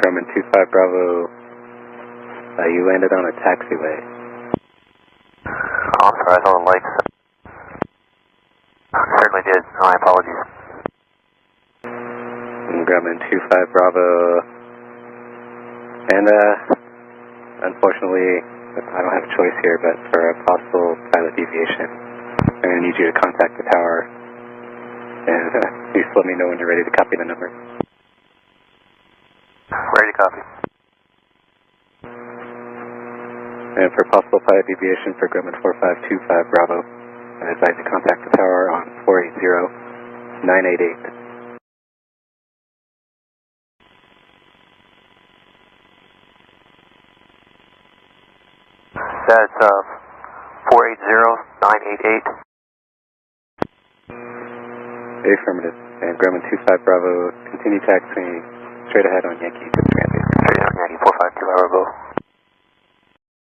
Grumman 25 Bravo, you landed on a taxiway. Oh, I'm sorry, I saw the lights. Certainly did. My apologies. Grumman 25 Bravo, and unfortunately, I don't have a choice here, but for a possible pilot deviation, I'm going to need you to contact the tower, and please let me know when you're ready to copy the number. Ready to copy. And for possible pilot deviation for Grumman 4525 Bravo, I advise you contact the tower on 480-988. That's 480-988. Affirmative. And Grumman 25 Bravo, continue taxiing straight ahead on Yankee 6 Straight ahead on Yankee 452